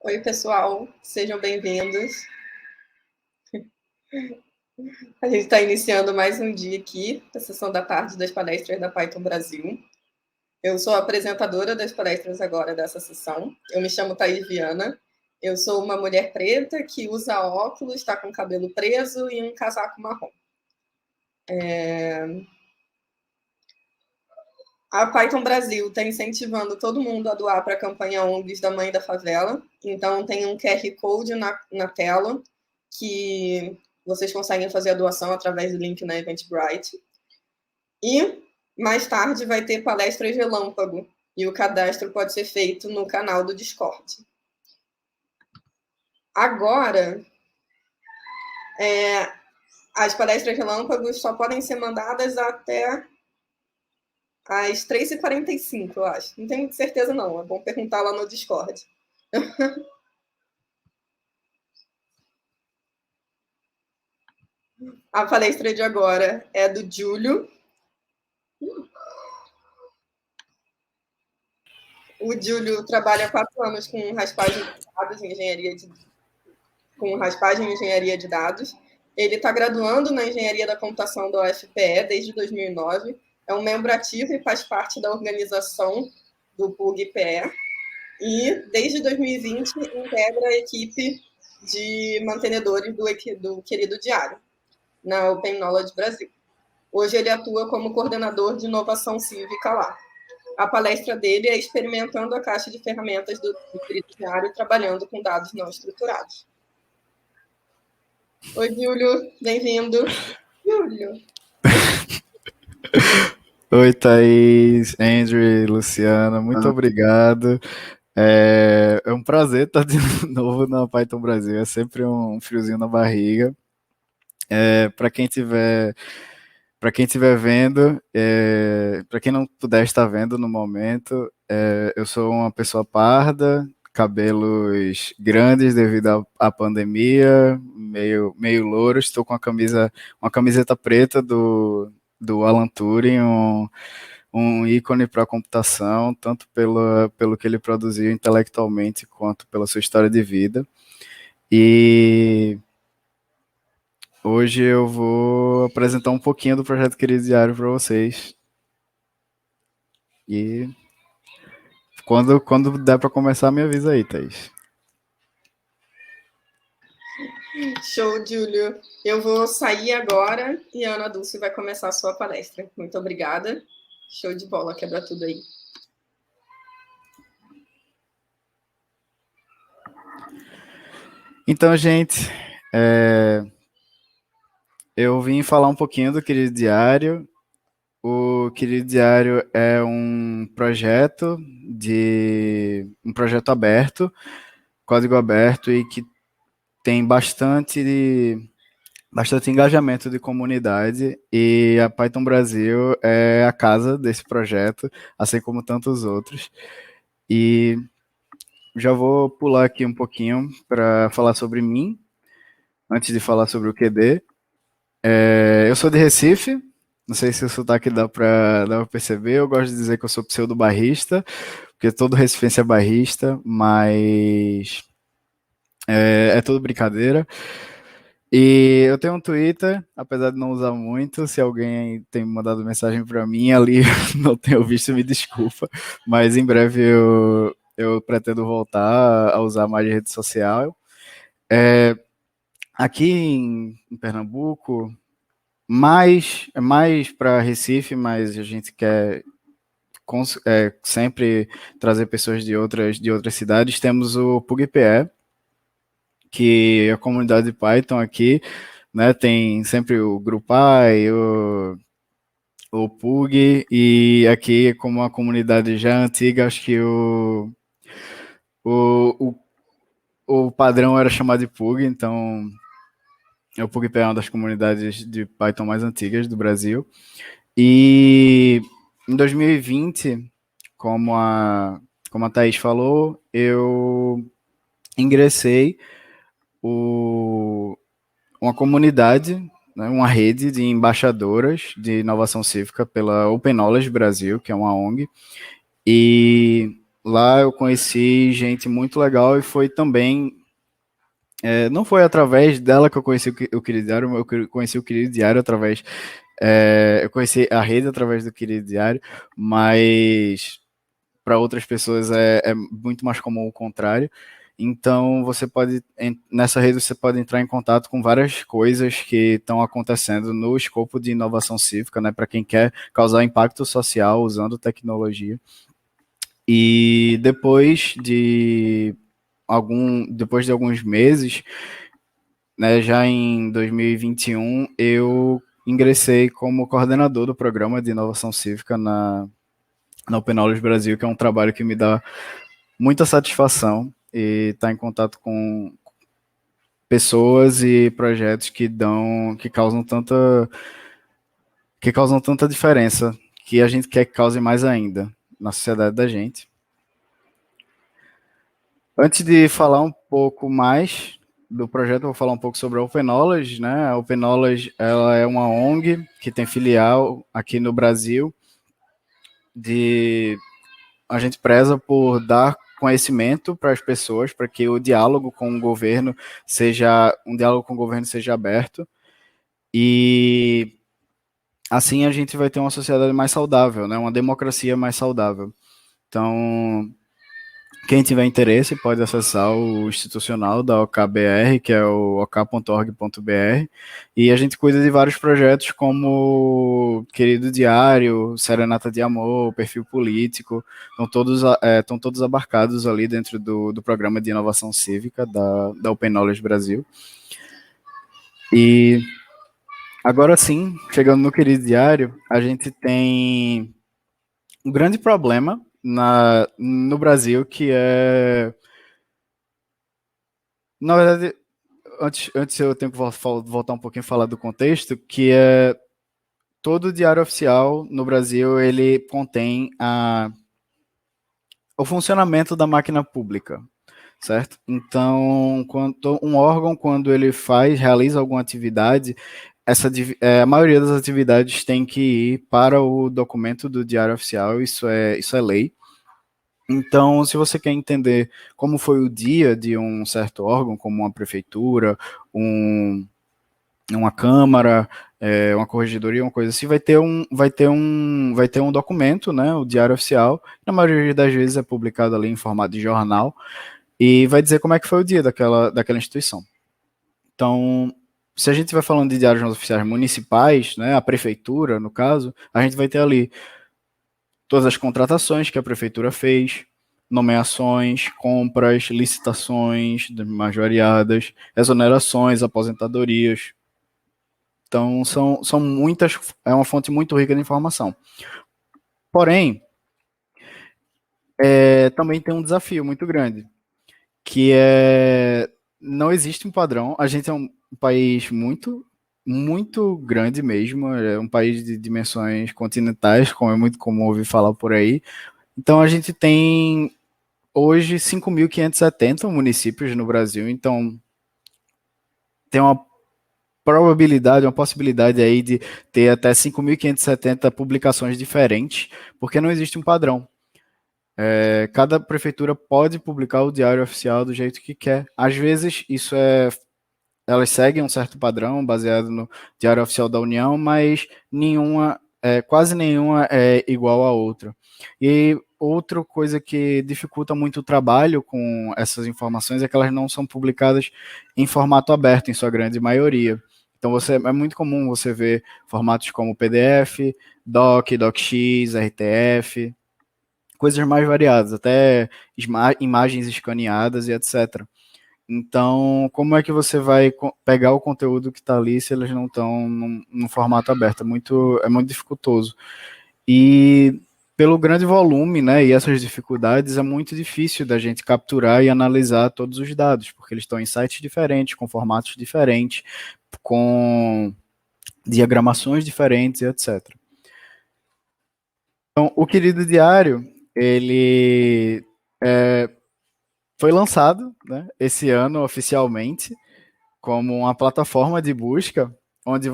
Oi, pessoal, sejam bem-vindos. A gente está iniciando mais um dia aqui, a sessão da tarde das palestras da Python Brasil. Eu sou a apresentadora das palestras agora dessa sessão. Eu me chamo Thaís Viana. Eu sou uma mulher preta que usa óculos, está com o cabelo preso e um casaco marrom. A Python Brasil está incentivando todo mundo a doar para a campanha ONGs da Mãe da Favela. Então, tem um QR Code na tela que vocês conseguem fazer a doação através do link na Eventbrite. E mais tarde vai ter palestras relâmpago. E o cadastro pode ser feito no canal do Discord. Agora, as palestras relâmpagos só podem ser mandadas até às 3h45, eu acho. Não tenho certeza, não. É bom perguntar lá no Discord. A palestra de agora é do Júlio. O Júlio trabalha há 4 anos com raspagem de dados, com raspagem e engenharia de dados. Ele está graduando na engenharia da computação da UFPE desde 2009. É um membro ativo e faz parte da organização do PUG-PE. E, desde 2020, integra a equipe de mantenedores do Querido Diário, na Open Knowledge Brasil. Hoje ele atua como coordenador de inovação cívica lá. A palestra dele é experimentando a caixa de ferramentas do Querido Diário, trabalhando com dados não estruturados. Oi, Júlio, bem-vindo. Júlio. Oi, Thaís, Andrew, Luciana, muito obrigado. É um prazer estar de novo na Python Brasil, é sempre um friozinho na barriga. Para quem estiver vendo, para quem não puder estar vendo no momento, eu sou uma pessoa parda, cabelos grandes devido à pandemia, meio louro, estou com uma camiseta preta do Alan Turing, um ícone para a computação, tanto pelo que ele produziu intelectualmente, quanto pela sua história de vida. E hoje eu vou apresentar um pouquinho do Projeto Querido Diário para vocês. E quando der para começar, me avisa aí, Thaís. Show, Júlio. Eu vou sair agora e a Ana Dulce vai começar a sua palestra. Muito obrigada. Show de bola, quebra tudo aí. Então, gente, eu vim falar um pouquinho do Querido Diário. O Querido Diário é um projeto aberto, código aberto, e que tem bastante engajamento de comunidade, e a Python Brasil é a casa desse projeto, assim como tantos outros. E já vou pular aqui um pouquinho para falar sobre mim, antes de falar sobre o QD. Eu sou de Recife, não sei se o sotaque dá para perceber, eu gosto de dizer que eu sou pseudo-barrista, porque todo recifense é barrista, mas é tudo brincadeira. E eu tenho um Twitter, apesar de não usar muito. Se alguém tem mandado mensagem para mim ali, não tenho visto, me desculpa. Mas em breve eu pretendo voltar a usar mais rede social. Aqui em Pernambuco, é mais para Recife, mas a gente quer sempre trazer pessoas de outras cidades. Temos o PUG-PE, que é a comunidade de Python aqui, né? Tem sempre o Grupy, o Pug, e aqui, como uma comunidade já antiga, acho que o, o padrão era chamado de Pug, então o PugPE é uma das comunidades de Python mais antigas do Brasil. E em 2020, como a Thaís falou, eu ingressei uma comunidade, né, uma rede de embaixadoras de inovação cívica pela Open Knowledge Brasil, que é uma ONG, e lá eu conheci gente muito legal e foi também. Não foi através dela que eu conheci o Querido Diário, eu conheci o Querido Diário através. Eu conheci a rede através do Querido Diário, mas para outras pessoas é muito mais comum o contrário. Então, nessa rede você pode entrar em contato com várias coisas que estão acontecendo no escopo de inovação cívica, né, para quem quer causar impacto social usando tecnologia. E depois de alguns meses, né, já em 2021, eu ingressei como coordenador do programa de inovação cívica na Open Knowledge Brasil, que é um trabalho que me dá muita satisfação e estar em contato com pessoas e projetos que causam tanta diferença, que a gente quer que cause mais ainda na sociedade da gente. Antes de falar um pouco mais do projeto, eu vou falar um pouco sobre a Open Knowledge, né? A Open Knowledge, ela é uma ONG que tem filial aqui no Brasil. A gente preza por dar conhecimento para as pessoas, para que o diálogo com o governo seja aberto, e assim a gente vai ter uma sociedade mais saudável, né? Uma democracia mais saudável. Então, quem tiver interesse pode acessar o institucional da OKBR, que é o ok.org.br, e a gente cuida de vários projetos como Querido Diário, Serenata de Amor, Perfil Político, estão todos abarcados ali dentro do programa de inovação cívica da Open Knowledge Brasil. E agora sim, chegando no Querido Diário, a gente tem um grande problema no Brasil, que é... Na verdade, antes eu tenho que voltar um pouquinho e falar do contexto, que é todo diário oficial no Brasil, ele contém o funcionamento da máquina pública, certo? Então, um órgão, quando ele realiza alguma atividade, a maioria das atividades tem que ir para o documento do diário oficial, isso é lei. Então, se você quer entender como foi o dia de um certo órgão, como uma prefeitura, uma câmara, uma corregedoria, uma coisa assim, vai ter um documento, né, o diário oficial, na maioria das vezes é publicado ali em formato de jornal, e vai dizer como é que foi o dia daquela instituição. Então, se a gente vai falando de diários oficiais municipais, né, a prefeitura, no caso, a gente vai ter ali todas as contratações que a prefeitura fez, nomeações, compras, licitações mais variadas, exonerações, aposentadorias. Então, são muitas, é uma fonte muito rica de informação. Porém, também tem um desafio muito grande, que não existe um padrão. A gente é um país muito, muito grande mesmo, é um país de dimensões continentais, como é muito comum ouvir falar por aí. Então, a gente tem hoje 5.570 municípios no Brasil, então tem uma possibilidade aí de ter até 5.570 publicações diferentes, porque não existe um padrão. Cada prefeitura pode publicar o diário oficial do jeito que quer. Às vezes, elas seguem um certo padrão baseado no diário oficial da União, mas quase nenhuma é igual à outra. E outra coisa que dificulta muito o trabalho com essas informações é que elas não são publicadas em formato aberto, em sua grande maioria. Então, é muito comum você ver formatos como PDF, DocX, RTF, coisas mais variadas, até imagens escaneadas e etc. Então, como é que você vai pegar o conteúdo que está ali se eles não estão num formato aberto? É muito dificultoso. E pelo grande volume, né, e essas dificuldades, é muito difícil da gente capturar e analisar todos os dados, porque eles estão em sites diferentes, com formatos diferentes, com diagramações diferentes, etc. Então, o Querido Diário, ele foi lançado, né, esse ano oficialmente como uma plataforma de busca onde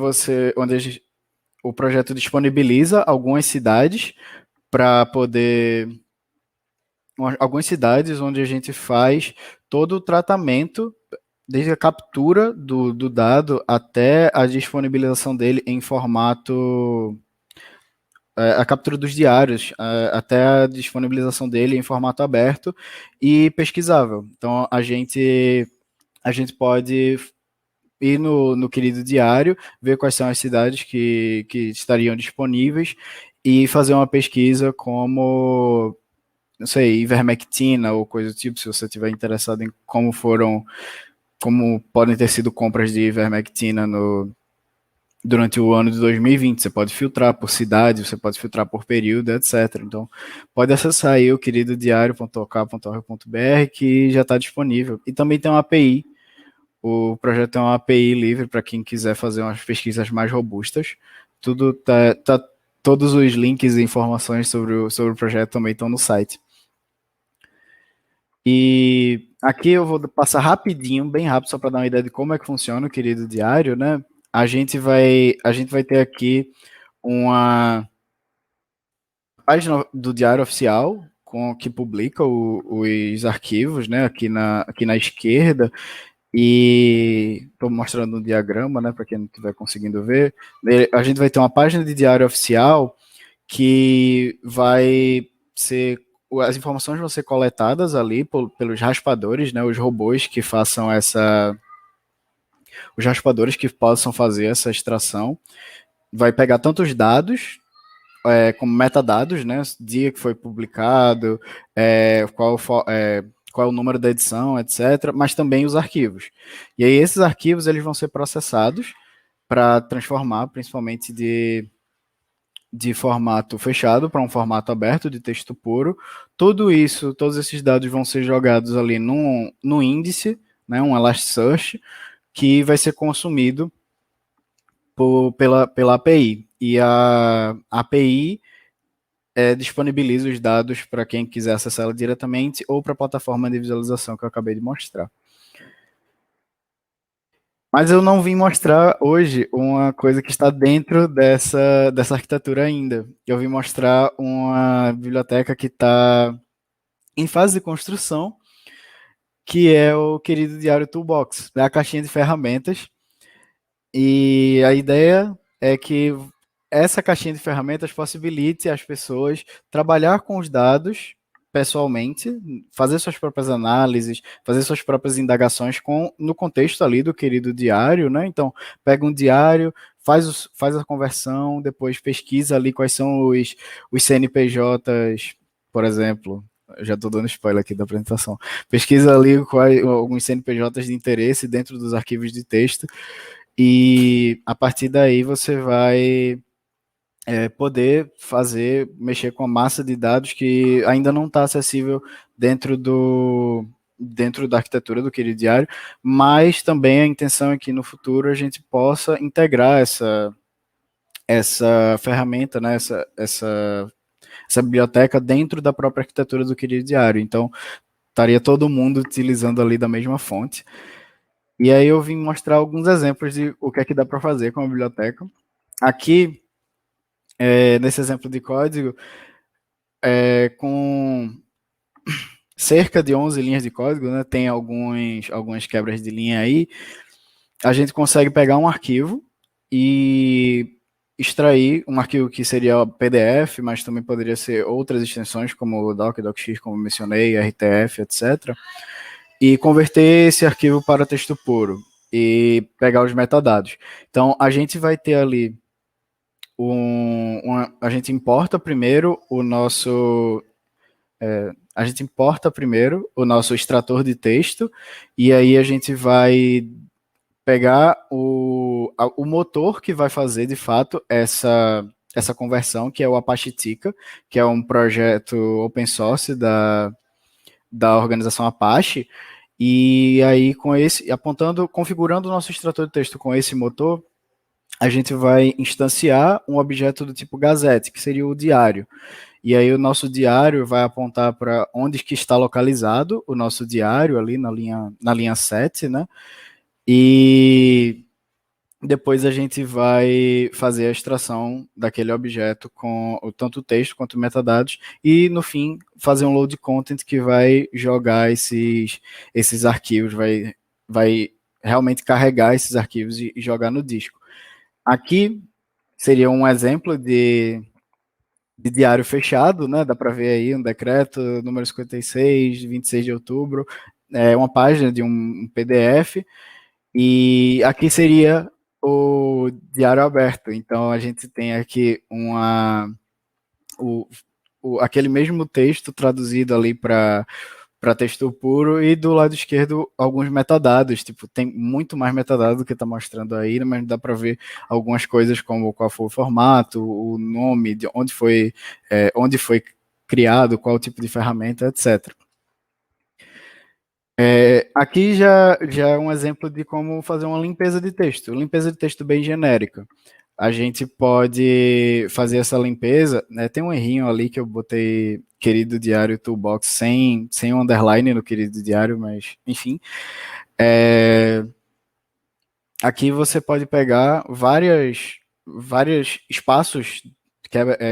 o projeto disponibiliza algumas cidades para poder algumas cidades onde a gente faz todo o tratamento, desde a captura do dado até a disponibilização dele em formato, a captura dos diários, até a disponibilização dele em formato aberto e pesquisável. Então, a gente pode ir no querido diário, ver quais são as cidades que estariam disponíveis e fazer uma pesquisa como, não sei, ivermectina ou coisa do tipo, se você estiver interessado em como podem ter sido compras de ivermectina durante o ano de 2020. Você pode filtrar por cidade, você pode filtrar por período, etc. Então, pode acessar aí o querido diário.ok.org.br, que já está disponível. E também tem uma API. O projeto tem uma API livre para quem quiser fazer umas pesquisas mais robustas. Todos os links e informações sobre o projeto também estão no site. E aqui eu vou passar rapidinho, bem rápido, só para dar uma ideia de como é que funciona o querido diário, né? A gente vai ter aqui uma página do Diário Oficial que publica os arquivos, né? Aqui na esquerda. E estou mostrando um diagrama, né? Para quem não estiver conseguindo ver. A gente vai ter uma página de Diário Oficial que vai ser, as informações vão ser coletadas ali pelos raspadores, né, os robôs que façam os raspadores que possam fazer essa extração, vai pegar tanto os dados como metadados, né, dia que foi publicado, qual é o número da edição, etc., mas também os arquivos. E aí esses arquivos eles vão ser processados para transformar, principalmente de formato fechado para um formato aberto de texto puro. Tudo isso, todos esses dados vão ser jogados ali no índice, né, um Elasticsearch, que vai ser consumido pela API. E a API disponibiliza os dados para quem quiser acessá-la diretamente ou para a plataforma de visualização que eu acabei de mostrar. Mas eu não vim mostrar hoje uma coisa que está dentro dessa arquitetura ainda. Eu vim mostrar uma biblioteca que está em fase de construção, que é o querido Diário Toolbox. É a caixinha de ferramentas. E a ideia é que essa caixinha de ferramentas possibilite às pessoas trabalhar com os dados pessoalmente, fazer suas próprias análises, fazer suas próprias indagações no contexto ali do querido diário, né? Então, pega um diário, faz a conversão, depois pesquisa ali quais são os CNPJs, por exemplo. Eu já estou dando spoiler aqui da apresentação. Pesquisa ali alguns CNPJs de interesse dentro dos arquivos de texto e a partir daí você vai poder mexer com a massa de dados que ainda não está acessível dentro da arquitetura do querido diário, mas também a intenção é que no futuro a gente possa integrar essa ferramenta, né, essa biblioteca dentro da própria arquitetura do querido diário. Então, estaria todo mundo utilizando ali da mesma fonte. E aí eu vim mostrar alguns exemplos de o que é que dá para fazer com a biblioteca. Aqui, nesse exemplo de código, com cerca de 11 linhas de código, né, tem algumas quebras de linha aí, a gente consegue pegar um arquivo e extrair um arquivo que seria PDF, mas também poderia ser outras extensões, como o Doc, DocX, como eu mencionei, RTF, etc., e converter esse arquivo para texto puro e pegar os metadados. Então, a gente vai ter ali a gente importa primeiro o nosso extrator de texto e aí a gente vai pegar o motor que vai fazer de fato essa conversão, que é o Apache Tika, que é um projeto open source da organização Apache. E aí, configurando o nosso extrator de texto com esse motor, a gente vai instanciar um objeto do tipo Gazette, que seria o diário. E aí o nosso diário vai apontar para onde que está localizado o nosso diário, ali na linha 7, né? E Depois a gente vai fazer a extração daquele objeto com tanto o texto quanto metadados e, no fim, fazer um load content que vai jogar esses arquivos, vai realmente carregar esses arquivos e jogar no disco. Aqui seria um exemplo de diário fechado, né? Dá para ver aí um decreto número 56, 26 de outubro, é uma página de um PDF, e aqui seria o diário aberto. Então a gente tem aqui o, aquele mesmo texto traduzido ali para texto puro, e do lado esquerdo alguns metadados, tipo, tem muito mais metadado do que está mostrando aí, mas dá para ver algumas coisas como qual foi o formato, o nome, de onde foi criado, qual tipo de ferramenta, etc. Aqui já é um exemplo de como fazer uma limpeza de texto, limpeza de texto bem genérica. A gente pode fazer essa limpeza, né? Tem um errinho ali que eu botei querido diário toolbox sem um underline no querido diário, mas enfim. Aqui você pode pegar vários espaços,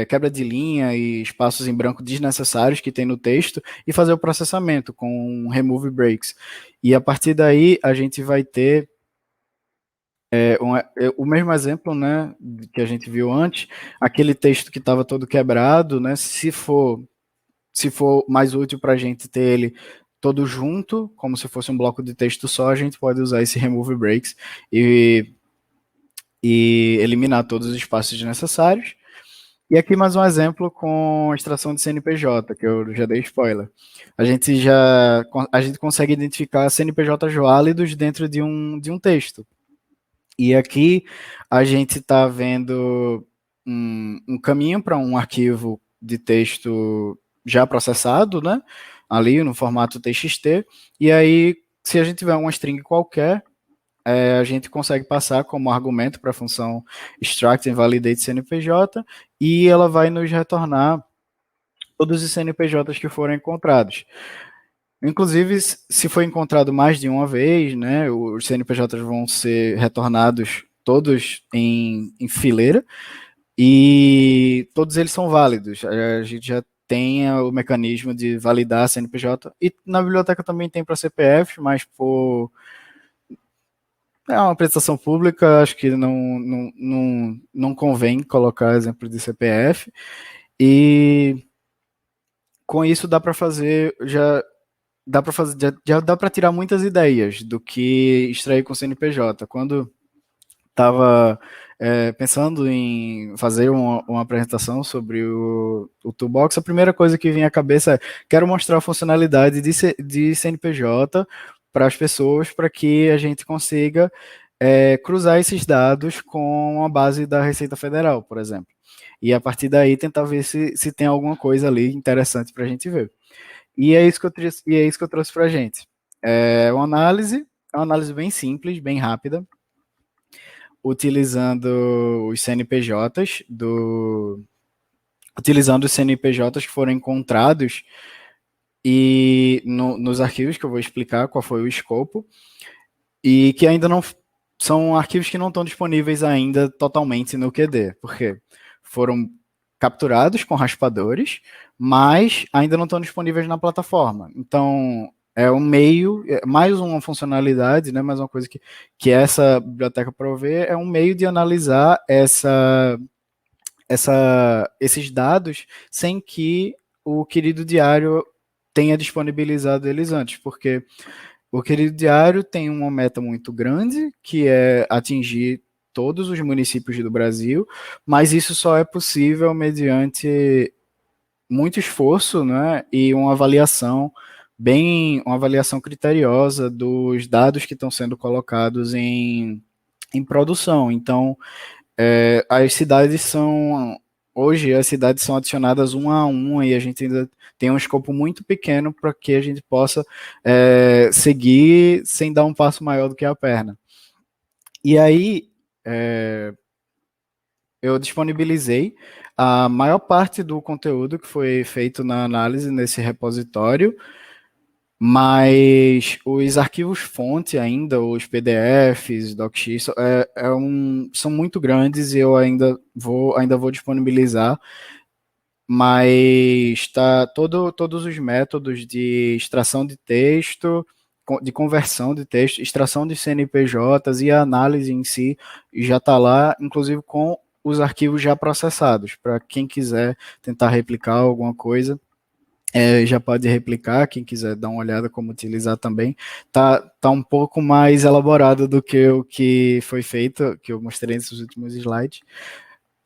quebra de linha e espaços em branco desnecessários que tem no texto e fazer o processamento com remove breaks. E a partir daí a gente vai ter o mesmo exemplo, né, que a gente viu antes, aquele texto que estava todo quebrado, né, se for mais útil para a gente ter ele todo junto, como se fosse um bloco de texto só, a gente pode usar esse remove breaks e eliminar todos os espaços desnecessários. E aqui mais um exemplo com extração de CNPJ, que eu já dei spoiler. A gente consegue identificar CNPJs válidos dentro de um texto. E aqui a gente está vendo um caminho para um arquivo de texto já processado, né? Ali no formato TXT. E aí, se a gente tiver uma string qualquer, a gente consegue passar como argumento para a função extract and validate CNPJ, e ela vai nos retornar todos os CNPJs que foram encontrados. Inclusive, se for encontrado mais de uma vez, né, os CNPJs vão ser retornados todos em fileira, e todos eles são válidos. A gente já tem o mecanismo de validar CNPJ, e na biblioteca também tem para CPF, mas é uma apresentação pública, acho que não convém colocar exemplo de CPF, e com isso dá para fazer, já dá para tirar muitas ideias do que extrair com CNPJ. Quando estava pensando em fazer uma apresentação sobre o Toolbox, a primeira coisa que vinha à cabeça é: quero mostrar a funcionalidade de CNPJ para as pessoas, para que a gente consiga cruzar esses dados com a base da Receita Federal, por exemplo. E a partir daí tentar ver se tem alguma coisa ali interessante para a gente ver. E é isso que eu trouxe para a gente. É uma análise bem simples, bem rápida, utilizando os CNPJs utilizando os CNPJs que foram encontrados e nos arquivos, que eu vou explicar qual foi o escopo, e que ainda não são arquivos que não estão disponíveis ainda totalmente no QD, porque foram capturados com raspadores, mas ainda não estão disponíveis na plataforma. Então, é um meio, mais uma funcionalidade, né, mais uma coisa que essa biblioteca provê, é um meio de analisar esses dados sem que o querido diário tenha disponibilizado eles antes, porque o querido diário tem uma meta muito grande, que é atingir todos os municípios do Brasil, mas isso só é possível mediante muito esforço, né, e uma avaliação criteriosa dos dados que estão sendo colocados em produção. Então, hoje as cidades são adicionadas uma a uma, e a gente ainda tem um escopo muito pequeno para que a gente possa seguir sem dar um passo maior do que a perna. E aí, eu disponibilizei a maior parte do conteúdo que foi feito na análise nesse repositório, Mas os arquivos fonte ainda, os PDFs, DocX, são muito grandes e eu ainda vou disponibilizar, mas todos os métodos de extração de texto, de conversão de texto, extração de CNPJs e a análise em si já está lá, inclusive com os arquivos já processados, para quem quiser tentar replicar alguma coisa. Já pode replicar, quem quiser dar uma olhada como utilizar também. Tá um pouco mais elaborado do que o que foi feito, que eu mostrei nesses últimos slides,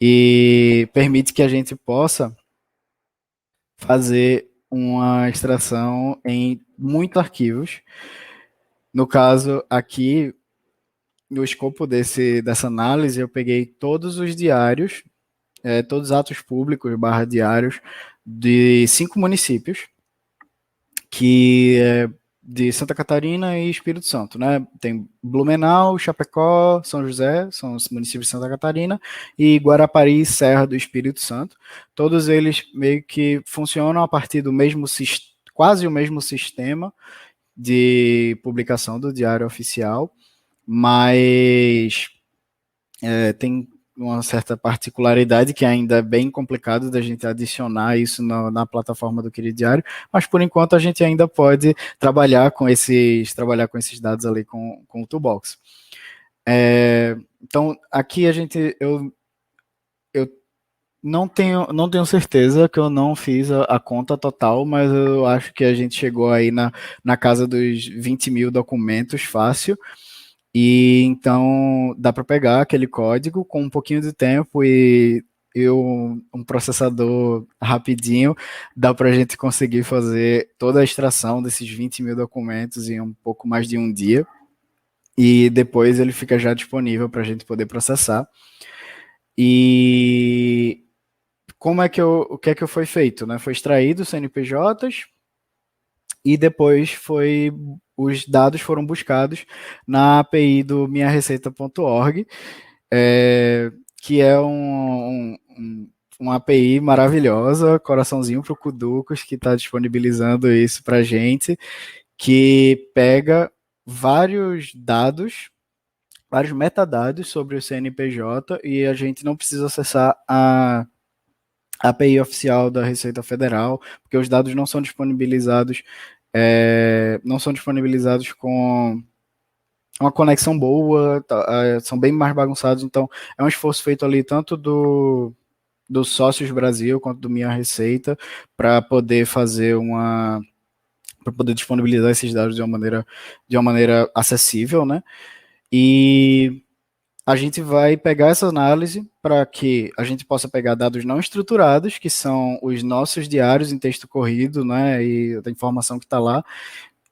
e permite que a gente possa fazer uma extração em muitos arquivos. No caso, aqui, no escopo dessa análise, eu peguei todos os diários, todos os atos públicos / diários de 5 municípios, que é de Santa Catarina e Espírito Santo, né? Tem Blumenau, Chapecó, São José, são os municípios de Santa Catarina, e Guarapari e Serra do Espírito Santo. Todos eles meio que funcionam a partir do mesmo quase o mesmo sistema de publicação do Diário Oficial, mas tem uma certa particularidade que ainda é bem complicado da gente adicionar isso na plataforma do Querido Diário, mas por enquanto a gente ainda pode trabalhar com esses dados ali com o Toolbox. Então, aqui eu não tenho certeza que eu não fiz a conta total, mas eu acho que a gente chegou aí na casa dos 20 mil documentos fácil. E então dá para pegar aquele código com um pouquinho de tempo e um processador rapidinho, dá para a gente conseguir fazer toda a extração desses 20 mil documentos em um pouco mais de um dia. E depois ele fica já disponível para a gente poder processar. E o que é que foi feito, né? Foi extraído os CNPJs e depois os dados foram buscados na API do minhareceita.org, que é uma API maravilhosa, coraçãozinho para o Kuducos, que está disponibilizando isso para a gente, que pega vários dados, vários metadados sobre o CNPJ, e a gente não precisa acessar a API oficial da Receita Federal, porque os dados não são disponibilizados com uma conexão boa, são bem mais bagunçados, então é um esforço feito ali tanto dos Sócios Brasil quanto do Minha Receita para poder para poder disponibilizar esses dados de uma maneira acessível, né? E a gente vai pegar essa análise para que a gente possa pegar dados não estruturados, que são os nossos diários em texto corrido, né, e a informação que está lá,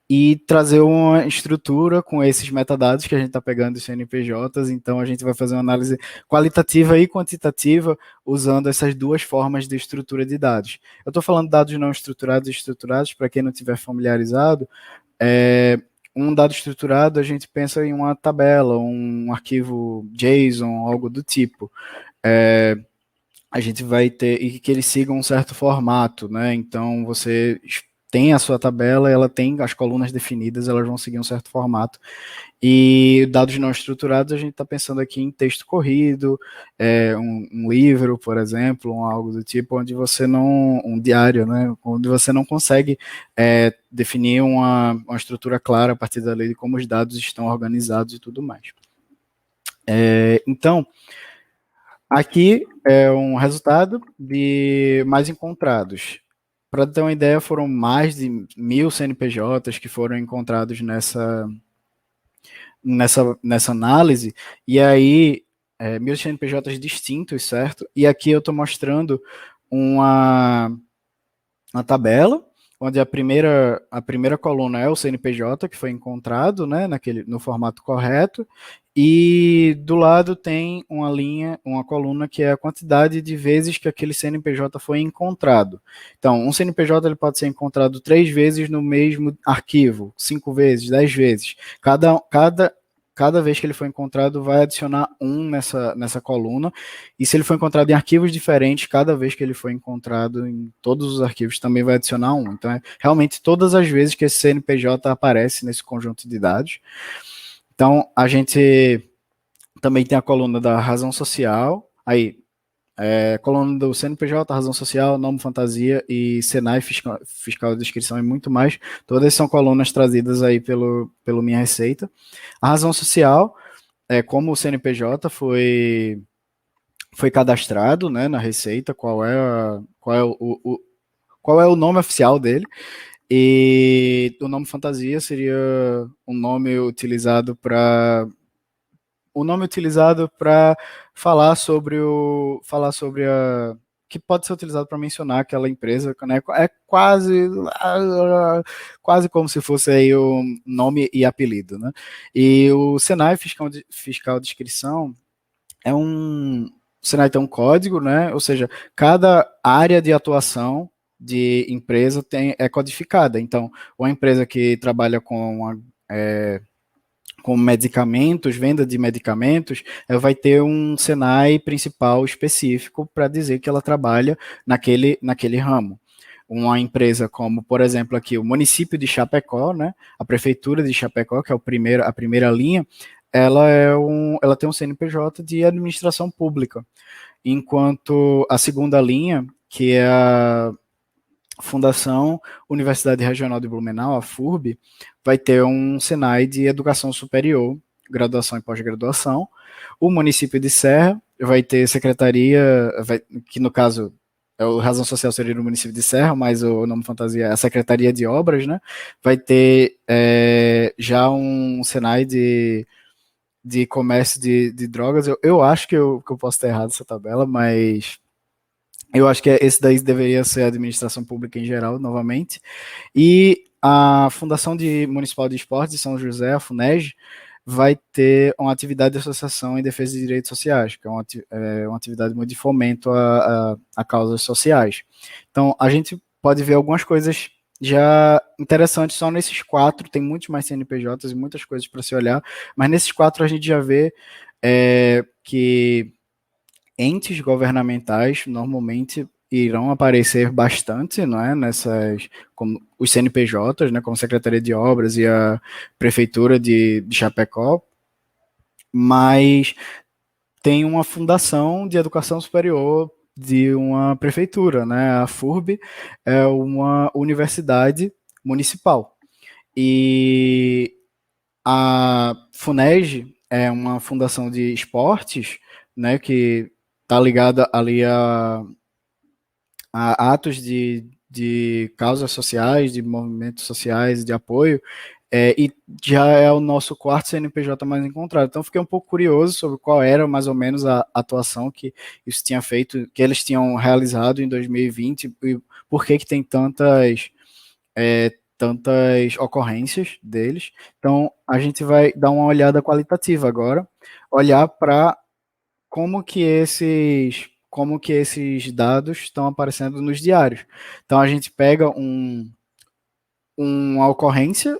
e trazer uma estrutura com esses metadados que a gente está pegando dos CNPJs. Então a gente vai fazer uma análise qualitativa e quantitativa usando essas duas formas de estrutura de dados. Eu estou falando de dados não estruturados e estruturados, para quem não estiver familiarizado. Um dado estruturado, a gente pensa em uma tabela, um arquivo JSON, algo do tipo. A gente vai ter, e que ele siga um certo formato, né? Então, você tem a sua tabela, ela tem as colunas definidas, elas vão seguir um certo formato. E dados não estruturados, a gente está pensando aqui em texto corrido, um livro, por exemplo, algo do tipo, onde você não, um diário, né, onde você não consegue definir uma estrutura clara a partir da lei de como os dados estão organizados e tudo mais. Então, aqui é um resultado de mais encontrados. Para ter uma ideia, foram mais de 1.000 CNPJs que foram encontrados nessa análise, e aí 1.000 CNPJs distintos, certo? E aqui eu estou mostrando uma tabela, onde a primeira coluna é o CNPJ que foi encontrado, né, no formato correto, e do lado tem uma coluna que é a quantidade de vezes que aquele CNPJ foi encontrado. Então, um CNPJ ele pode ser encontrado 3 vezes no mesmo arquivo, 5 vezes, 10 vezes. Cada cada vez que ele for encontrado, vai adicionar um nessa coluna, e se ele for encontrado em arquivos diferentes, cada vez que ele for encontrado em todos os arquivos, também vai adicionar um. Então, realmente, todas as vezes que esse CNPJ aparece nesse conjunto de dados. Então, a gente também tem a coluna da razão social, aí, coluna do CNPJ, razão social, nome, fantasia e SENAI, fiscal de inscrição e muito mais. Todas são colunas trazidas aí pelo Minha Receita. A razão social é como o CNPJ foi cadastrado, né, na Receita, qual é o nome oficial dele, e o nome fantasia seria um nome utilizado para falar sobre a que pode ser utilizado para mencionar aquela empresa, né? É quase como se fosse aí o nome e apelido, né? E o Senai fiscal de inscrição o Senai tem um código, né? Ou seja, cada área de atuação de empresa é codificada. Então, uma empresa que trabalha com medicamentos, venda de medicamentos, vai ter um Senai principal específico para dizer que ela trabalha naquele ramo. Uma empresa como, por exemplo, aqui o município de Chapecó, né, a prefeitura de Chapecó, que é a primeira linha, ela tem um CNPJ de administração pública, enquanto a segunda linha, que é a Fundação Universidade Regional de Blumenau, a FURB, vai ter um Senai de Educação Superior, graduação e pós-graduação. O município de Serra vai ter secretaria, que no caso, a razão social seria no município de Serra, mas o nome fantasia é a Secretaria de Obras, né? Vai ter já um Senai de comércio de drogas. Eu acho que eu posso ter errado essa tabela, mas eu acho que esse daí deveria ser a administração pública em geral, novamente. E a Fundação Municipal de Esportes de São José, a FUNEG, vai ter uma atividade de associação em defesa de direitos sociais, que é uma atividade muito de fomento a causas sociais. Então, a gente pode ver algumas coisas já interessantes só nesses 4, tem muitos mais CNPJs e muitas coisas para se olhar, mas nesses 4 a gente já vê que entes governamentais normalmente irão aparecer bastante, não é, como os CNPJs, né, como Secretaria de Obras e a Prefeitura de Chapecó, mas tem uma fundação de educação superior de uma prefeitura, né, a FURB é uma universidade municipal, e a FUNEG é uma fundação de esportes, né, que está ligada ali a atos de causas sociais, de movimentos sociais, de apoio, e já é o nosso quarto CNPJ mais encontrado. Então, fiquei um pouco curioso sobre qual era mais ou menos a atuação que isso tinha feito, que eles tinham realizado em 2020, e por que tem tantas ocorrências deles. Então, a gente vai dar uma olhada qualitativa agora, olhar para como que esses dados estão aparecendo nos diários. Então, a gente pega uma ocorrência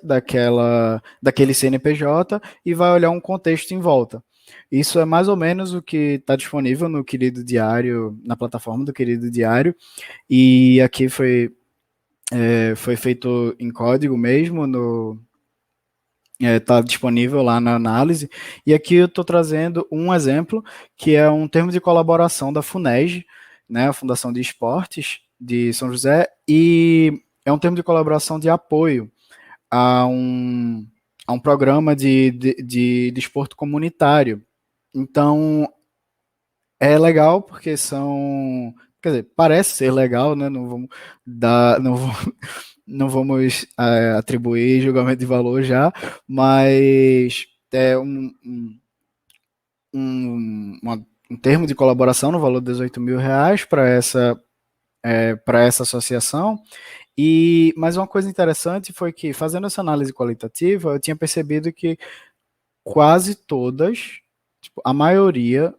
daquele CNPJ e vai olhar um contexto em volta. Isso é mais ou menos o que está disponível no Querido Diário, na plataforma do Querido Diário, e aqui foi feito em código mesmo, está disponível lá na análise, e aqui eu estou trazendo um exemplo, que é um termo de colaboração da FUNEG, né, a Fundação de Esportes de São José, e é um termo de colaboração de apoio a um programa de desporto comunitário. Então, é legal porque quer dizer, parece ser legal, né, não vamos atribuir julgamento de valor já, mas é um termo de colaboração no valor de R$18.000 para essa associação. Mas uma coisa interessante foi que, fazendo essa análise qualitativa, eu tinha percebido que quase todas, tipo, a maioria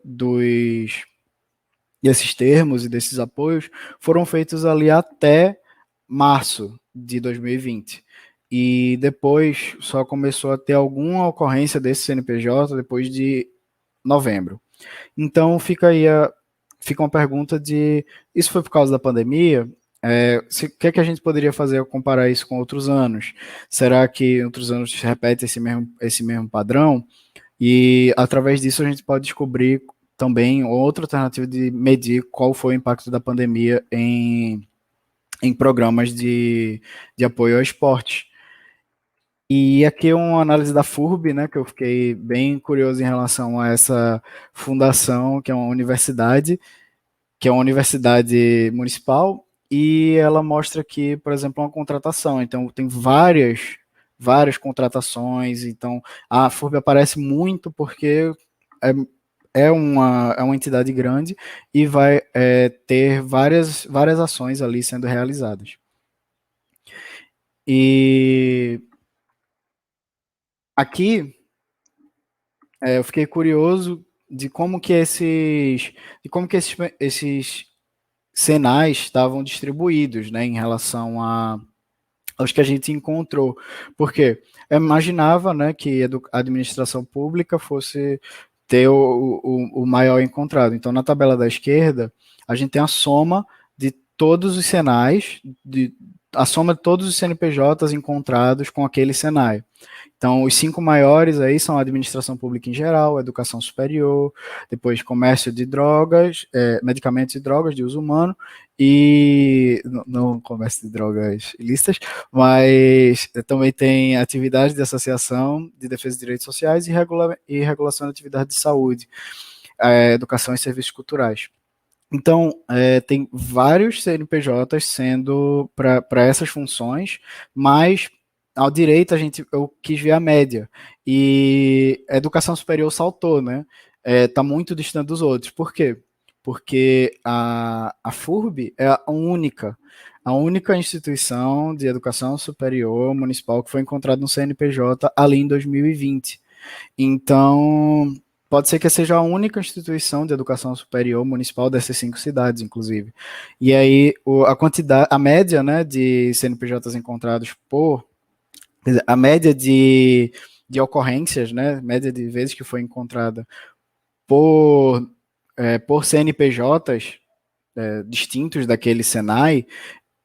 desses termos e desses apoios foram feitos ali até março de 2020. e depois só começou a ter alguma ocorrência desse CNPJ depois de novembro. Então fica uma pergunta de, isso foi por causa da pandemia? O que é que a gente poderia fazer ao comparar isso com outros anos? Será que em outros anos se repete esse mesmo padrão? E através disso a gente pode descobrir também outra alternativa de medir qual foi o impacto da pandemia em programas de apoio ao esporte. E aqui é uma análise da FURB, né, que eu fiquei bem curioso em relação a essa fundação, que é uma universidade municipal, e ela mostra aqui, por exemplo, uma contratação. Então, tem várias contratações. Então, a FURB aparece muito porque é, é uma entidade grande e vai ter várias ações ali sendo realizadas. E aqui eu fiquei curioso de como que esses cenais estavam distribuídos, né, em relação aos que a gente encontrou. Porque eu imaginava, né, que a administração pública fosse ter o maior encontrado. Então, na tabela da esquerda, a gente tem a soma de todos os cenais, a soma de todos os CNPJs encontrados com aquele Senai. Então, os 5 maiores aí são a administração pública em geral, educação superior, depois comércio de drogas, medicamentos e drogas de uso humano, e não comércio de drogas ilícitas, mas também tem atividades de associação de defesa de direitos sociais e regulação de atividades de saúde, educação e serviços culturais. Então, tem vários CNPJs sendo para essas funções, mas ao direito eu quis ver a média. E a educação superior saltou, né? Está muito distante dos outros. Por quê? Porque a FURB é a única instituição de educação superior municipal que foi encontrada no CNPJ ali em 2020. Então, pode ser que seja a única instituição de educação superior municipal dessas 5 cidades, inclusive. E aí, a média, né, de CNPJs encontrados a média de ocorrências, né, média de vezes que foi encontrada por CNPJs distintos daquele Senai,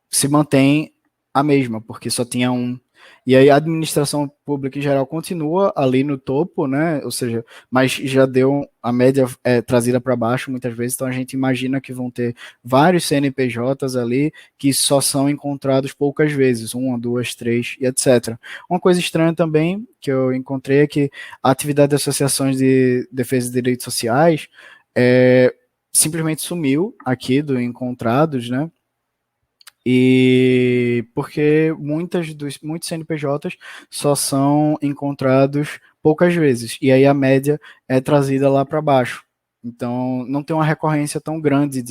se mantém a mesma, porque só tinha um. E aí a administração pública em geral continua ali no topo, né? Ou seja, mas já deu a média trazida para baixo muitas vezes, então a gente imagina que vão ter vários CNPJs ali que só são encontrados poucas vezes, 1, 2, 3 e etc. Uma coisa estranha também que eu encontrei é que a atividade de associações de defesa de direitos sociais simplesmente sumiu aqui do encontrados, né? E porque muitos CNPJs só são encontrados poucas vezes, e aí a média é trazida lá para baixo. Então, não tem uma recorrência tão grande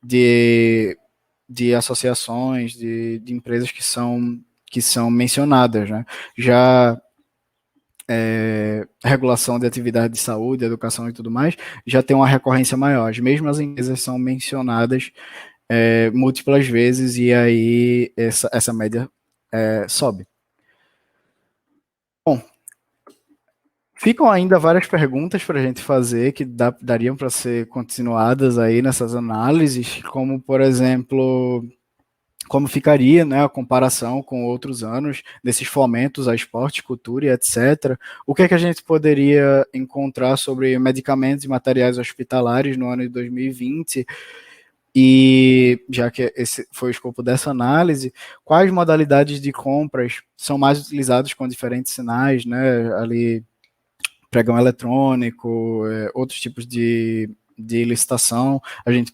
de associações, de empresas que são mencionadas, né? Já regulação de atividade de saúde, educação e tudo mais, já tem uma recorrência maior. As mesmas empresas são mencionadas múltiplas vezes e aí essa média sobe. Bom, ficam ainda várias perguntas para a gente fazer que dariam para ser continuadas aí nessas análises, como, por exemplo, como ficaria, né, a comparação com outros anos desses fomentos a esporte, cultura e etc. O que é que a gente poderia encontrar sobre medicamentos e materiais hospitalares no ano de 2020? E já que esse foi o escopo dessa análise, quais modalidades de compras são mais utilizadas com diferentes sinais, né? Ali, pregão eletrônico, outros tipos de licitação. A gente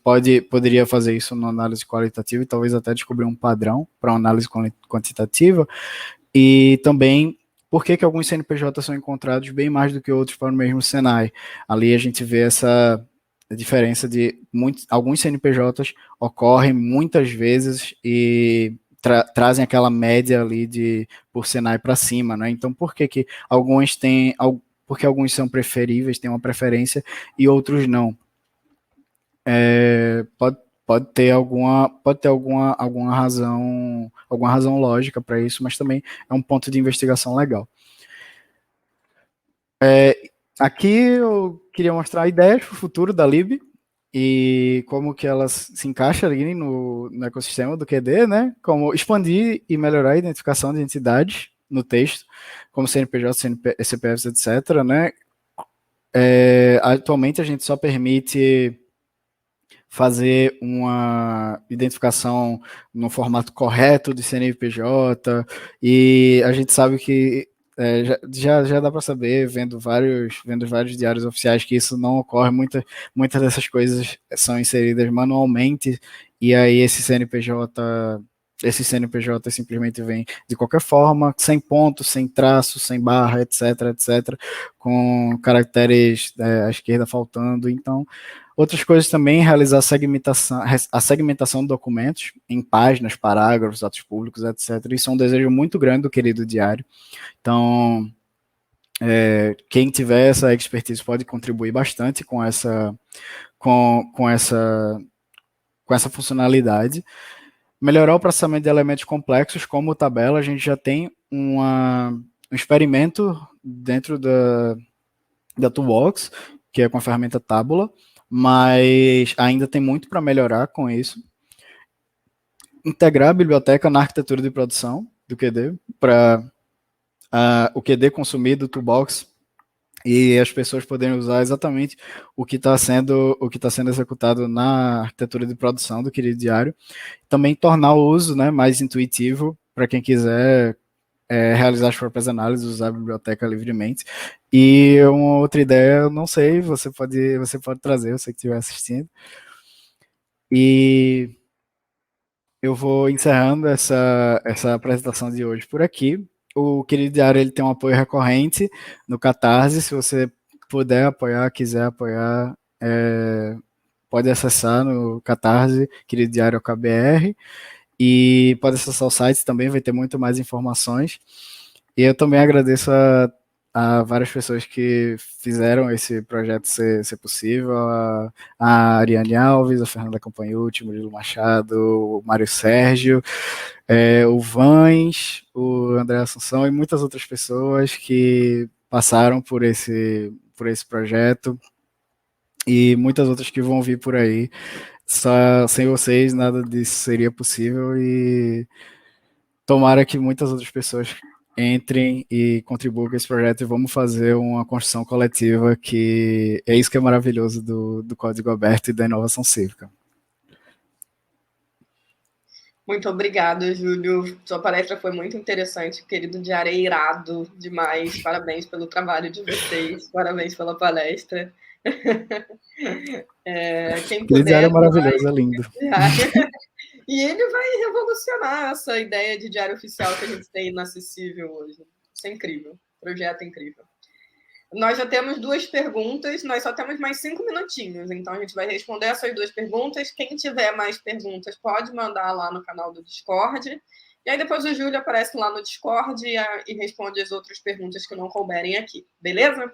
poderia fazer isso numa análise qualitativa e talvez até descobrir um padrão para uma análise quantitativa. E também por que alguns CNPJs são encontrados bem mais do que outros para o mesmo Senai. Ali a gente vê essa diferença de alguns CNPJs ocorrem muitas vezes e trazem aquela média ali por Senai para cima, né? Então, por que alguns têm, porque alguns são preferíveis, têm uma preferência e outros não? pode ter alguma razão lógica para isso, mas também é um ponto de investigação legal. Aqui eu queria mostrar ideias para o futuro da Lib e como que elas se encaixam ali no ecossistema do QD, né? Como expandir e melhorar a identificação de entidades no texto, como CNPJ, CPFs, etc., né? Atualmente a gente só permite fazer uma identificação no formato correto de CNPJ, e a gente sabe que já dá para saber, vendo vários diários oficiais, que isso não ocorre, muitas dessas coisas são inseridas manualmente, e aí esses CNPJ simplesmente vêm de qualquer forma, sem ponto, sem traço, sem barra, etc, etc, com caracteres à esquerda faltando. Então, outras coisas também, realizar a segmentação de documentos em páginas, parágrafos, atos públicos, etc. Isso é um desejo muito grande do querido diário. Então, quem tiver essa expertise pode contribuir bastante com essa funcionalidade. Melhorar o processamento de elementos complexos, como tabela. A gente já tem um experimento dentro da Toolbox, que é com a ferramenta Tabula, mas ainda tem muito para melhorar com isso. Integrar a biblioteca na arquitetura de produção do QD, para o QD consumir do Toolbox e as pessoas poderem usar exatamente o que está sendo executado na arquitetura de produção do querido diário. Também tornar o uso, né, mais intuitivo para quem quiser realizar as próprias análises, usar a biblioteca livremente. E uma outra ideia, eu não sei, você pode trazer, você que estiver assistindo. E eu vou encerrando essa apresentação de hoje por aqui. O Querido Diário, ele tem um apoio recorrente no Catarse. Se você puder apoiar, quiser apoiar, pode acessar no Catarse, Querido Diário KBR, e pode acessar o site também, vai ter muito mais informações. E eu também agradeço a várias pessoas que fizeram esse projeto ser possível, a Ariane Alves, a Fernanda Campanhuti, o Murilo Machado, o Mário Sérgio, o Vans, o André Assunção e muitas outras pessoas que passaram por esse projeto, e muitas outras que vão vir por aí. Só sem vocês nada disso seria possível, e tomara que muitas outras pessoas entrem e contribuam com esse projeto, e vamos fazer uma construção coletiva, que é isso que é maravilhoso do código aberto e da inovação cívica. Muito obrigada, Júlio. Sua palestra foi muito interessante. Querido diário, é irado demais. Parabéns pelo trabalho de vocês. Parabéns pela palestra. Quem Querido diário puder, é maravilhoso, é lindo. E ele vai revolucionar essa ideia de diário oficial que a gente tem inacessível hoje. Isso é incrível. Projeto incrível. Nós já temos 2 perguntas, nós só temos mais 5 minutinhos, então a gente vai responder essas 2 perguntas. Quem tiver mais perguntas pode mandar lá no canal do Discord, e aí depois o Júlio aparece lá no Discord e responde as outras perguntas que não couberem aqui, beleza?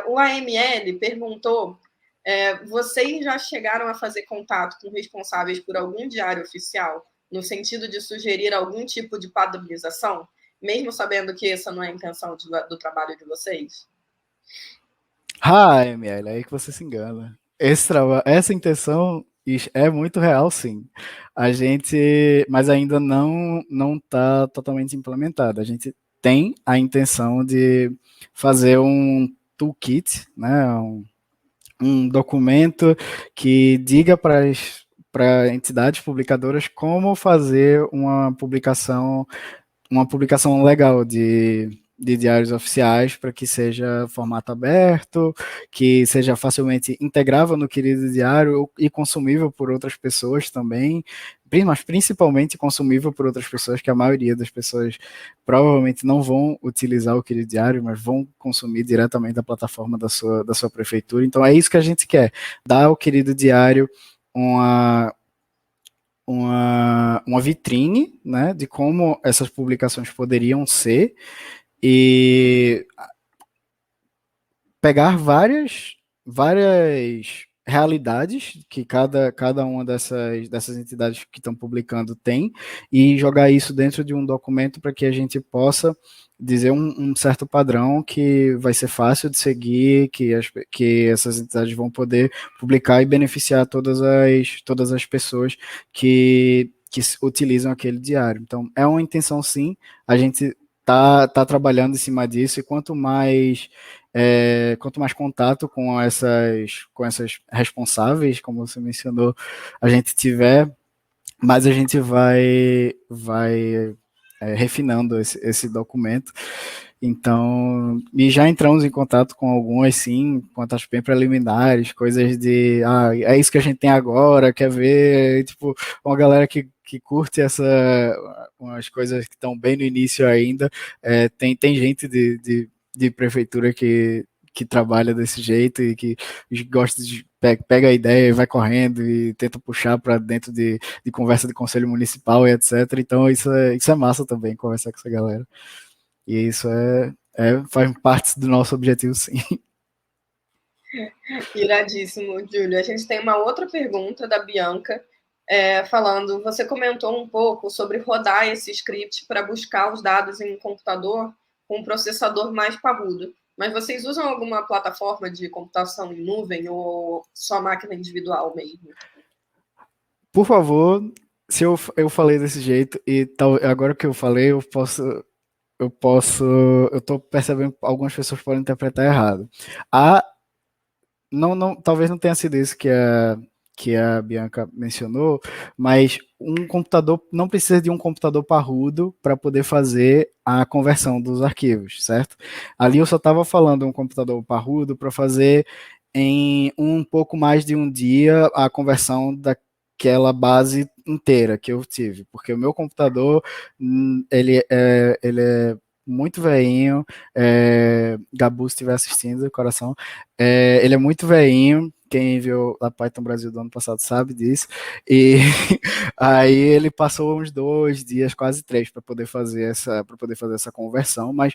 O AML perguntou, vocês já chegaram a fazer contato com responsáveis por algum diário oficial, no sentido de sugerir algum tipo de padronização, mesmo sabendo que essa não é a intenção do trabalho de vocês? ML, é aí que você se engana. Essa intenção é muito real, sim. Mas ainda não está totalmente implementada. A gente tem a intenção de fazer um toolkit, né, um documento que diga para entidades publicadoras como fazer uma publicação legal de diários oficiais, para que seja formato aberto, que seja facilmente integrável no querido diário e consumível por outras pessoas também, mas principalmente consumível por outras pessoas, que a maioria das pessoas provavelmente não vão utilizar o querido diário, mas vão consumir diretamente da plataforma da sua prefeitura. Então é isso que a gente quer, dar ao querido diário uma vitrine, né, de como essas publicações poderiam ser, e pegar várias realidades que cada uma dessas entidades que estão publicando tem, e jogar isso dentro de um documento para que a gente possa dizer um certo padrão que vai ser fácil de seguir, que essas entidades vão poder publicar e beneficiar todas as pessoas que utilizam aquele diário. Então, é uma intenção, sim, a gente tá trabalhando em cima disso, e quanto mais contato com essas responsáveis, como você mencionou, a gente tiver, mais a gente vai refinando esse documento. Então, e já entramos em contato com algumas, sim, contatos bem preliminares, coisas de, é isso que a gente tem agora, quer ver, tipo, uma galera que curte umas coisas que estão bem no início ainda, tem gente de prefeitura que trabalha desse jeito e que gosta de pega a ideia e vai correndo e tenta puxar para dentro de conversa de conselho municipal e etc. Então isso é massa também, conversar com essa galera. E isso faz parte do nosso objetivo, sim. Iradíssimo, Júlio. A gente tem uma outra pergunta da Bianca, falando, você comentou um pouco sobre rodar esse script para buscar os dados em um computador com um processador mais parrudo. Mas vocês usam alguma plataforma de computação em nuvem ou só máquina individual mesmo? Por favor, se eu falei desse jeito e agora que eu falei, eu tô percebendo que algumas pessoas podem interpretar errado. Talvez não tenha sido isso que a Bianca mencionou, mas um computador não precisa de um computador parrudo para poder fazer a conversão dos arquivos, certo? Ali eu só estava falando um computador parrudo para fazer em um pouco mais de um dia a conversão daquela base inteira que eu tive, porque o meu computador ele é muito velhinho, Gabu, se estiver assistindo, coração, ele é muito velhinho, quem viu a Python Brasil do ano passado sabe disso, e aí ele passou uns 2 dias, quase 3, para poder fazer essa conversão, mas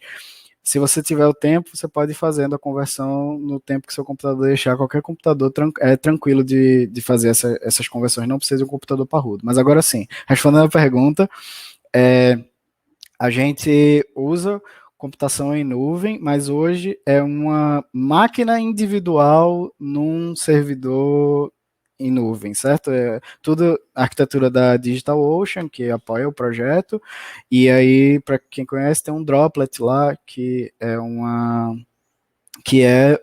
se você tiver o tempo, você pode ir fazendo a conversão no tempo que seu computador deixar. Qualquer computador é tranquilo de fazer essas conversões, não precisa de um computador parrudo. Mas agora sim, respondendo a pergunta, a gente usa computação em nuvem, mas hoje é uma máquina individual num servidor em nuvem, certo? É tudo a arquitetura da DigitalOcean, que apoia o projeto, e aí, para quem conhece, tem um Droplet lá, que é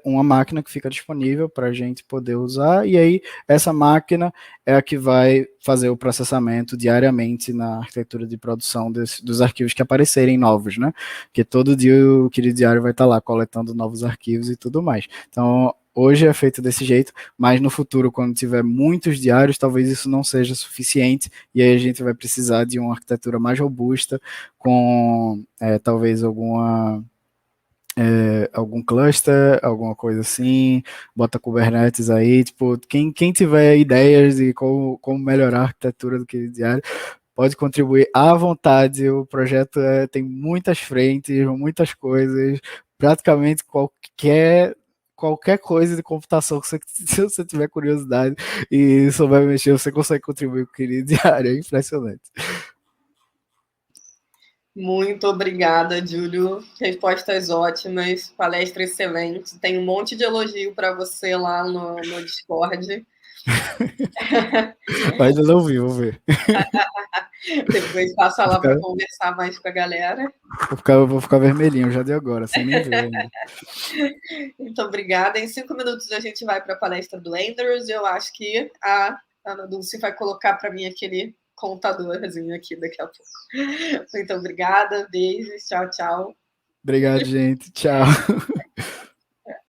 uma máquina que fica disponível para a gente poder usar, e aí essa máquina é a que vai fazer o processamento diariamente na arquitetura de produção dos arquivos que aparecerem novos, né? Porque todo dia o Querido Diário vai estar lá coletando novos arquivos e tudo mais. Então, hoje é feito desse jeito, mas no futuro, quando tiver muitos diários, talvez isso não seja suficiente, e aí a gente vai precisar de uma arquitetura mais robusta, com talvez algum cluster, alguma coisa assim, bota Kubernetes aí, tipo, quem tiver ideias de como melhorar a arquitetura do Querido Diário, pode contribuir à vontade. O projeto tem muitas frentes, muitas coisas, praticamente qualquer coisa de computação que se você tiver curiosidade e souber mexer, você consegue contribuir com o Querido Diário, é impressionante. Muito obrigada, Júlio. Respostas ótimas, palestra excelente. Tem um monte de elogio para você lá no Discord. Ainda não vi, vou ver. Depois passa lá para conversar mais com a galera. Vou ficar vermelhinho já de agora, sem nem ver ainda. Muito obrigada. Em 5 minutos a gente vai para a palestra do Andrews. Eu acho que a Ana Dulce vai colocar para mim aquele contadorzinho aqui daqui a pouco. Muito obrigada, beijos, tchau, tchau. Obrigado, gente. Tchau.